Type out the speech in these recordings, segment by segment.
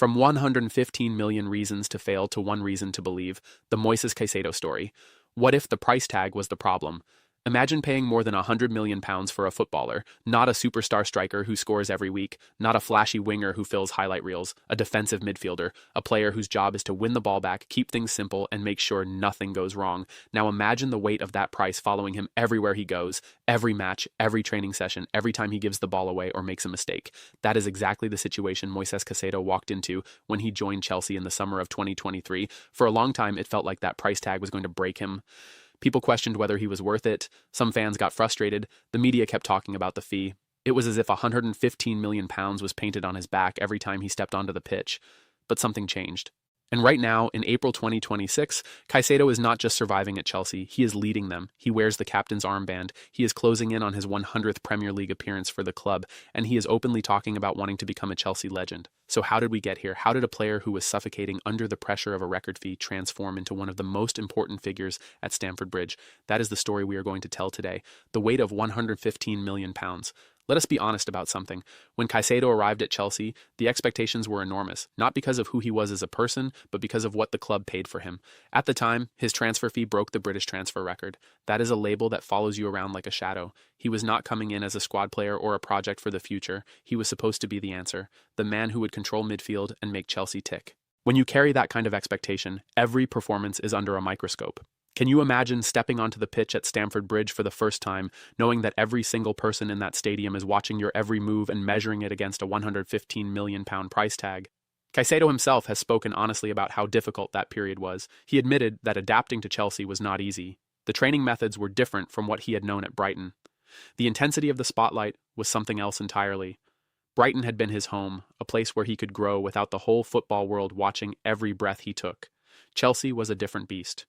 From 115 million reasons to fail to one reason to believe, the Moises Caicedo story. What if the price tag was the problem? Imagine paying more than £100 million for a footballer, not a superstar striker who scores every week, not a flashy winger who fills highlight reels, a defensive midfielder, a player whose job is to win the ball back, keep things simple, and make sure nothing goes wrong. Now imagine the weight of that price following him everywhere he goes, every match, every training session, every time he gives the ball away or makes a mistake. That is exactly the situation Moises Caicedo walked into when he joined Chelsea in the summer of 2023. For a long time, it felt like that price tag was going to break him. People questioned whether he was worth it. Some fans got frustrated. The media kept talking about the fee. It was as if £115 million was painted on his back every time he stepped onto the pitch. But something changed. And right now, in April 2026, Caicedo is not just surviving at Chelsea, he is leading them. He wears the captain's armband, he is closing in on his 100th Premier League appearance for the club, and he is openly talking about wanting to become a Chelsea legend. So how did we get here? How did a player who was suffocating under the pressure of a record fee transform into one of the most important figures at Stamford Bridge? That is the story we are going to tell today. The weight of £115 million. Let us be honest about something. When Caicedo arrived at Chelsea, the expectations were enormous, not because of who he was as a person, but because of what the club paid for him. At the time, his transfer fee broke the British transfer record. That is a label that follows you around like a shadow. He was not coming in as a squad player or a project for the future. He was supposed to be the answer, the man who would control midfield and make Chelsea tick. When you carry that kind of expectation, every performance is under a microscope. Can you imagine stepping onto the pitch at Stamford Bridge for the first time, knowing that every single person in that stadium is watching your every move and measuring it against a £115 million price tag? Caicedo himself has spoken honestly about how difficult that period was. He admitted that adapting to Chelsea was not easy. The training methods were different from what he had known at Brighton. The intensity of the spotlight was something else entirely. Brighton had been his home, a place where he could grow without the whole football world watching every breath he took. Chelsea was a different beast.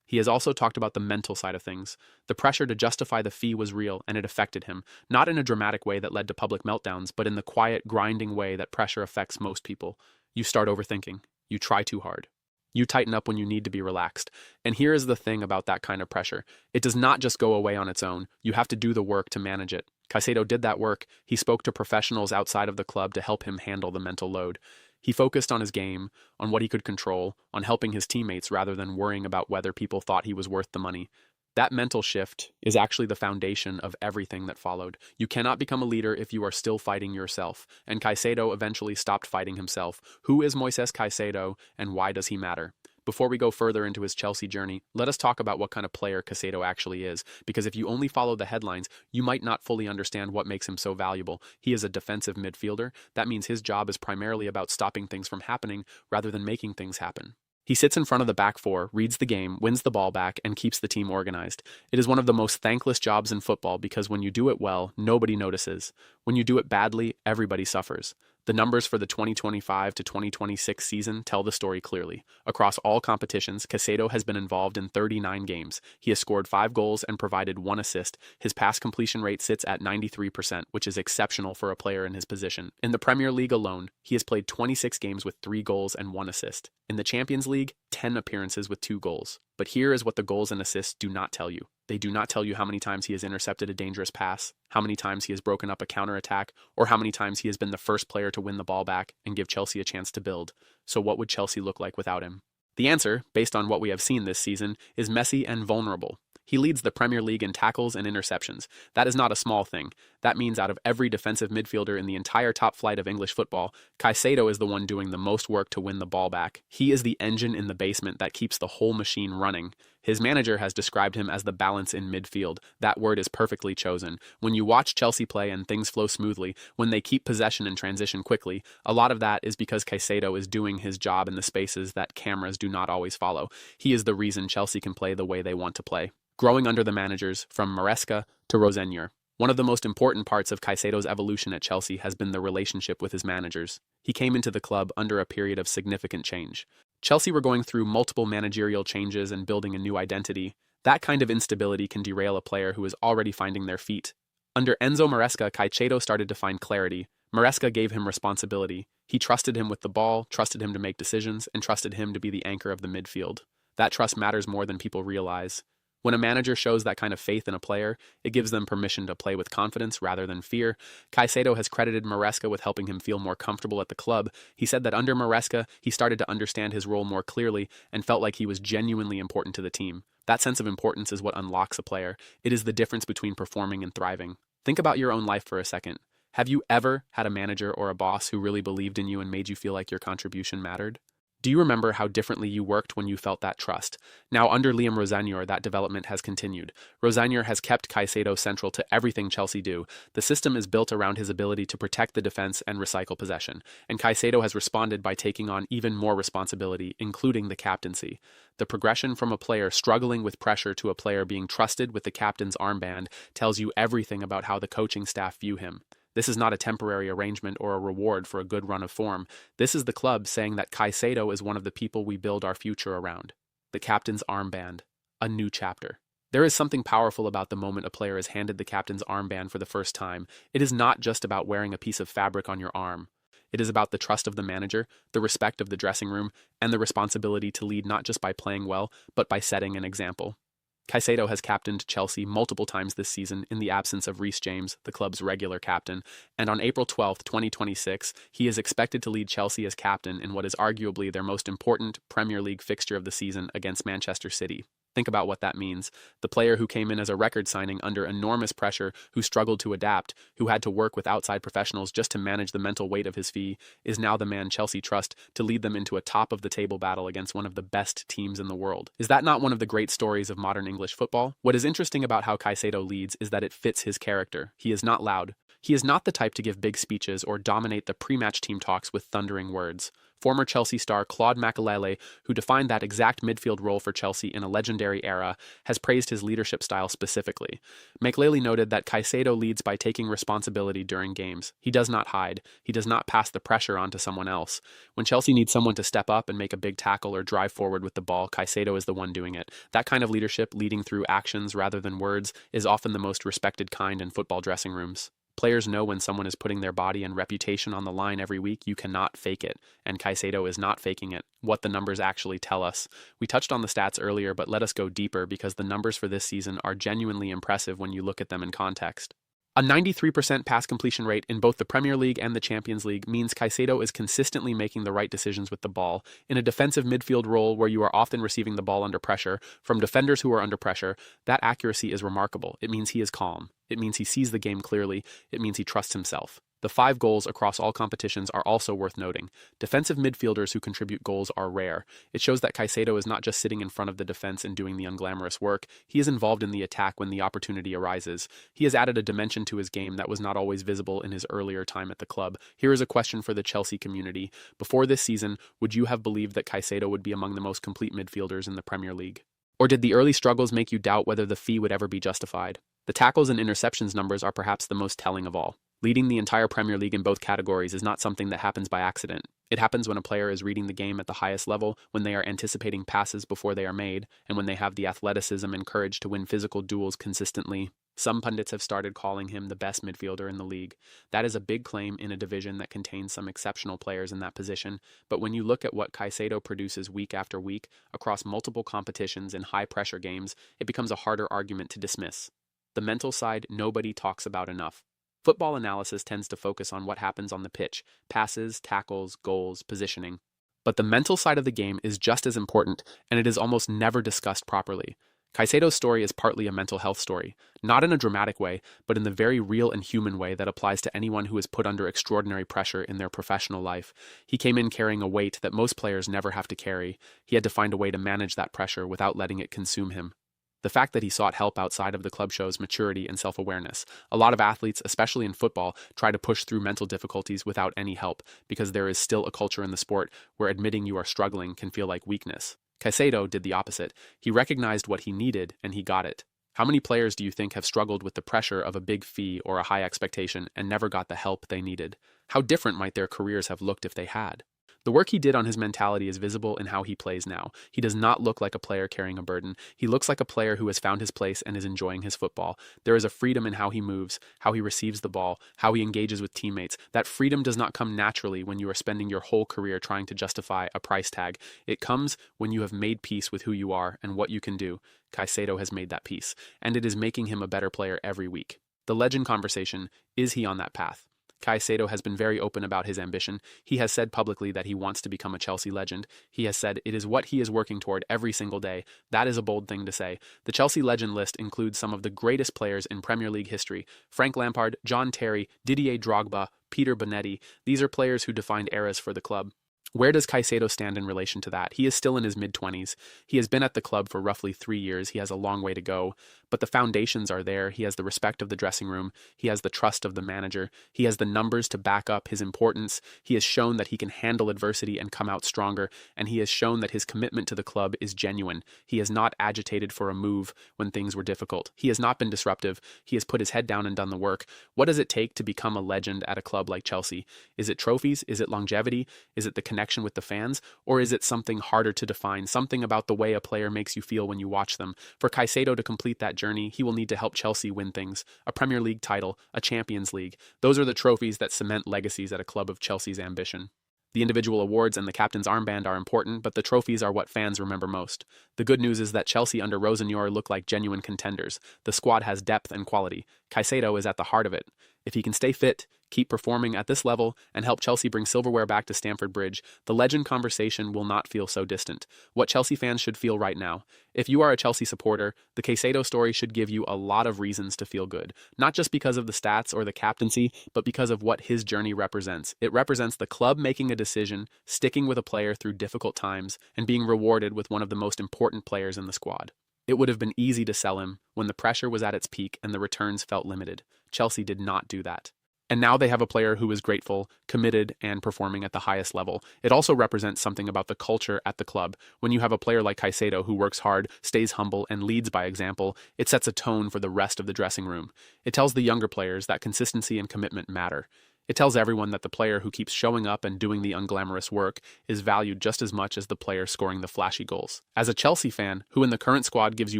He has also talked about the mental side of things. The pressure to justify the fee was real, and it affected him, not in a dramatic way that led to public meltdowns, but in the quiet, grinding way that pressure affects most people. You start overthinking. You try too hard. You tighten up when you need to be relaxed. And here is the thing about that kind of pressure. It does not just go away on its own. You have to do the work to manage it. Caicedo did that work. He spoke to professionals outside of the club to help him handle the mental load. He focused on his game, on what he could control, on helping his teammates rather than worrying about whether people thought he was worth the money. That mental shift is actually the foundation of everything that followed. You cannot become a leader if you are still fighting yourself, and Caicedo eventually stopped fighting himself. Who is Moises Caicedo, and why does he matter? Before we go further into his Chelsea journey, let us talk about what kind of player Caicedo actually is, because if you only follow the headlines, you might not fully understand what makes him so valuable. He is a defensive midfielder. That means his job is primarily about stopping things from happening rather than making things happen. He sits in front of the back four, reads the game, wins the ball back, and keeps the team organized. It is one of the most thankless jobs in football because when you do it well, nobody notices. When you do it badly, everybody suffers. The numbers for the 2025 to 2026 season tell the story clearly. Across all competitions, Caicedo has been involved in 39 games. He has scored 5 goals and provided 1 assist. His pass completion rate sits at 93%, which is exceptional for a player in his position. In the Premier League alone, he has played 26 games with 3 goals and 1 assist. In the Champions League, 10 appearances with 2 goals. But here is what the goals and assists do not tell you. They do not tell you how many times he has intercepted a dangerous pass, how many times he has broken up a counterattack, or how many times he has been the first player to win the ball back and give Chelsea a chance to build. So what would Chelsea look like without him? The answer, based on what we have seen this season, is messy and vulnerable. He leads the Premier League in tackles and interceptions. That is not a small thing. That means out of every defensive midfielder in the entire top flight of English football, Caicedo is the one doing the most work to win the ball back. He is the engine in the basement that keeps the whole machine running. His manager has described him as the balance in midfield. That word is perfectly chosen. When you watch Chelsea play and things flow smoothly, when they keep possession and transition quickly, a lot of that is because Caicedo is doing his job in the spaces that cameras do not always follow. He is the reason Chelsea can play the way they want to play. Growing under the managers, from Maresca to Rosenior. One of the most important parts of Caicedo's evolution at Chelsea has been the relationship with his managers. He came into the club under a period of significant change. Chelsea were going through multiple managerial changes and building a new identity. That kind of instability can derail a player who is already finding their feet. Under Enzo Maresca, Caicedo started to find clarity. Maresca gave him responsibility. He trusted him with the ball, trusted him to make decisions, and trusted him to be the anchor of the midfield. That trust matters more than people realize. When a manager shows that kind of faith in a player, it gives them permission to play with confidence rather than fear. Caicedo has credited Maresca with helping him feel more comfortable at the club. He said that under Maresca, he started to understand his role more clearly and felt like he was genuinely important to the team. That sense of importance is what unlocks a player. It is the difference between performing and thriving. Think about your own life for a second. Have you ever had a manager or a boss who really believed in you and made you feel like your contribution mattered? Do you remember how differently you worked when you felt that trust? Now, under Liam Rosenior, that development has continued. Rosenior has kept Caicedo central to everything Chelsea do. The system is built around his ability to protect the defense and recycle possession, and Caicedo has responded by taking on even more responsibility, including the captaincy. The progression from a player struggling with pressure to a player being trusted with the captain's armband tells you everything about how the coaching staff view him. This is not a temporary arrangement or a reward for a good run of form. This is the club saying that Caicedo is one of the people we build our future around. The captain's armband. A new chapter. There is something powerful about the moment a player is handed the captain's armband for the first time. It is not just about wearing a piece of fabric on your arm. It is about the trust of the manager, the respect of the dressing room, and the responsibility to lead not just by playing well, but by setting an example. Caicedo has captained Chelsea multiple times this season in the absence of Reece James, the club's regular captain, and on April 12, 2026, he is expected to lead Chelsea as captain in what is arguably their most important Premier League fixture of the season against Manchester City. Think about what that means. The player who came in as a record signing under enormous pressure, who struggled to adapt, who had to work with outside professionals just to manage the mental weight of his fee, is now the man Chelsea trust to lead them into a top-of-the-table battle against one of the best teams in the world. Is that not one of the great stories of modern English football? What is interesting about how Caicedo leads is that it fits his character. He is not loud. He is not the type to give big speeches or dominate the pre-match team talks with thundering words. Former Chelsea star Claude Makélélé, who defined that exact midfield role for Chelsea in a legendary era, has praised his leadership style specifically. Makélélé noted that Caicedo leads by taking responsibility during games. He does not hide. He does not pass the pressure on to someone else. When Chelsea needs someone to step up and make a big tackle or drive forward with the ball, Caicedo is the one doing it. That kind of leadership, leading through actions rather than words, is often the most respected kind in football dressing rooms. Players know when someone is putting their body and reputation on the line every week, you cannot fake it, and Caicedo is not faking it. What the numbers actually tell us. We touched on the stats earlier, but let us go deeper because the numbers for this season are genuinely impressive when you look at them in context. A 93% pass completion rate in both the Premier League and the Champions League means Caicedo is consistently making the right decisions with the ball. In a defensive midfield role where you are often receiving the ball under pressure, from defenders who are under pressure, that accuracy is remarkable. It means he is calm. It means he sees the game clearly. It means he trusts himself. The 5 goals across all competitions are also worth noting. Defensive midfielders who contribute goals are rare. It shows that Caicedo is not just sitting in front of the defense and doing the unglamorous work. He is involved in the attack when the opportunity arises. He has added a dimension to his game that was not always visible in his earlier time at the club. Here is a question for the Chelsea community. Before this season, would you have believed that Caicedo would be among the most complete midfielders in the Premier League? Or did the early struggles make you doubt whether the fee would ever be justified? The tackles and interceptions numbers are perhaps the most telling of all. Leading the entire Premier League in both categories is not something that happens by accident. It happens when a player is reading the game at the highest level, when they are anticipating passes before they are made, and when they have the athleticism and courage to win physical duels consistently. Some pundits have started calling him the best midfielder in the league. That is a big claim in a division that contains some exceptional players in that position, but when you look at what Caicedo produces week after week across multiple competitions in high-pressure games, it becomes a harder argument to dismiss. The mental side nobody talks about enough. Football analysis tends to focus on what happens on the pitch, passes, tackles, goals, positioning. But the mental side of the game is just as important, and it is almost never discussed properly. Caicedo's story is partly a mental health story, not in a dramatic way, but in the very real and human way that applies to anyone who is put under extraordinary pressure in their professional life. He came in carrying a weight that most players never have to carry. He had to find a way to manage that pressure without letting it consume him. The fact that he sought help outside of the club shows maturity and self-awareness. A lot of athletes, especially in football, try to push through mental difficulties without any help because there is still a culture in the sport where admitting you are struggling can feel like weakness. Caicedo did the opposite. He recognized what he needed and he got it. How many players do you think have struggled with the pressure of a big fee or a high expectation and never got the help they needed? How different might their careers have looked if they had? The work he did on his mentality is visible in how he plays now. He does not look like a player carrying a burden. He looks like a player who has found his place and is enjoying his football. There is a freedom in how he moves, how he receives the ball, how he engages with teammates. That freedom does not come naturally when you are spending your whole career trying to justify a price tag. It comes when you have made peace with who you are and what you can do. Caicedo has made that peace, and it is making him a better player every week. The legend conversation, is he on that path? Caicedo has been very open about his ambition. He has said publicly that he wants to become a Chelsea legend. He has said it is what he is working toward every single day. That is a bold thing to say. The Chelsea legend list includes some of the greatest players in Premier League history: Frank Lampard, John Terry, Didier Drogba, Peter Bonetti. These are players who defined eras for the club. Where does Caicedo stand in relation to that? He is still in his mid-20s. He has been at the club for roughly 3 years. He has a long way to go, but the foundations are there. He has the respect of the dressing room. He has the trust of the manager. He has the numbers to back up his importance. He has shown that he can handle adversity and come out stronger, and he has shown that his commitment to the club is genuine. He has not agitated for a move when things were difficult. He has not been disruptive. He has put his head down and done the work. What does it take to become a legend at a club like Chelsea? Is it trophies? Is it longevity? Is it the connection with the fans? Or is it something harder to define, something about the way a player makes you feel when you watch them? For Caicedo to complete that journey, he will need to help Chelsea win things: a Premier League title, a Champions League. Those are the trophies that cement legacies at a club of Chelsea's ambition. The individual awards and the captain's armband are important, but the trophies are what fans remember most. The good news is that Chelsea under Rosenjor look like genuine contenders. The squad has depth and quality. Caicedo is at the heart of it. If he can stay fit, keep performing at this level, and help Chelsea bring silverware back to Stamford Bridge, the legend conversation will not feel so distant. What Chelsea fans should feel right now: if you are a Chelsea supporter, the Caicedo story should give you a lot of reasons to feel good. Not just because of the stats or the captaincy, but because of what his journey represents. It represents the club making a decision, sticking with a player through difficult times, and being rewarded with one of the most important players in the squad. It would have been easy to sell him when the pressure was at its peak and the returns felt limited. Chelsea did not do that. And now they have a player who is grateful, committed, and performing at the highest level. It also represents something about the culture at the club. When you have a player like Caicedo who works hard, stays humble, and leads by example, it sets a tone for the rest of the dressing room. It tells the younger players that consistency and commitment matter. It tells everyone that the player who keeps showing up and doing the unglamorous work is valued just as much as the player scoring the flashy goals. As a Chelsea fan, who in the current squad gives you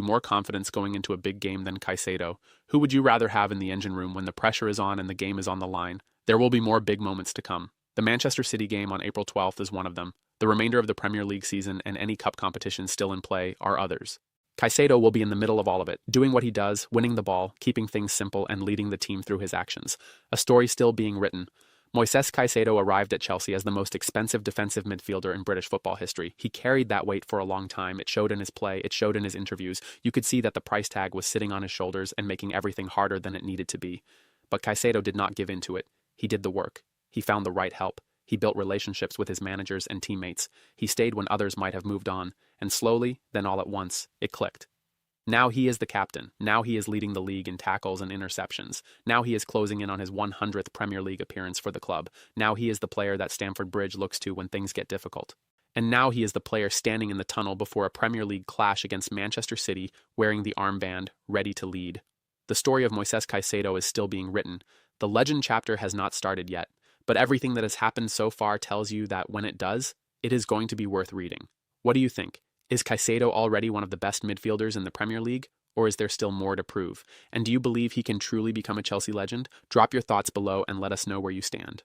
more confidence going into a big game than Caicedo? Who would you rather have in the engine room when the pressure is on and the game is on the line? There will be more big moments to come. The Manchester City game on April 12th is one of them. The remainder of the Premier League season and any cup competitions still in play are others. Caicedo will be in the middle of all of it, doing what he does, winning the ball, keeping things simple, and leading the team through his actions. A story still being written. Moises Caicedo arrived at Chelsea as the most expensive defensive midfielder in British football history. He carried that weight for a long time. It showed in his play. It showed in his interviews. You could see that the price tag was sitting on his shoulders and making everything harder than it needed to be. But Caicedo did not give in to it. He did the work. He found the right help. He built relationships with his managers and teammates. He stayed when others might have moved on. And slowly, then all at once, it clicked. Now he is the captain. Now he is leading the league in tackles and interceptions. Now he is closing in on his 100th Premier League appearance for the club. Now he is the player that Stamford Bridge looks to when things get difficult. And now he is the player standing in the tunnel before a Premier League clash against Manchester City, wearing the armband, ready to lead. The story of Moises Caicedo is still being written. The legend chapter has not started yet, but everything that has happened so far tells you that when it does, it is going to be worth reading. What do you think? Is Caicedo already one of the best midfielders in the Premier League, or is there still more to prove? And do you believe he can truly become a Chelsea legend? Drop your thoughts below and let us know where you stand.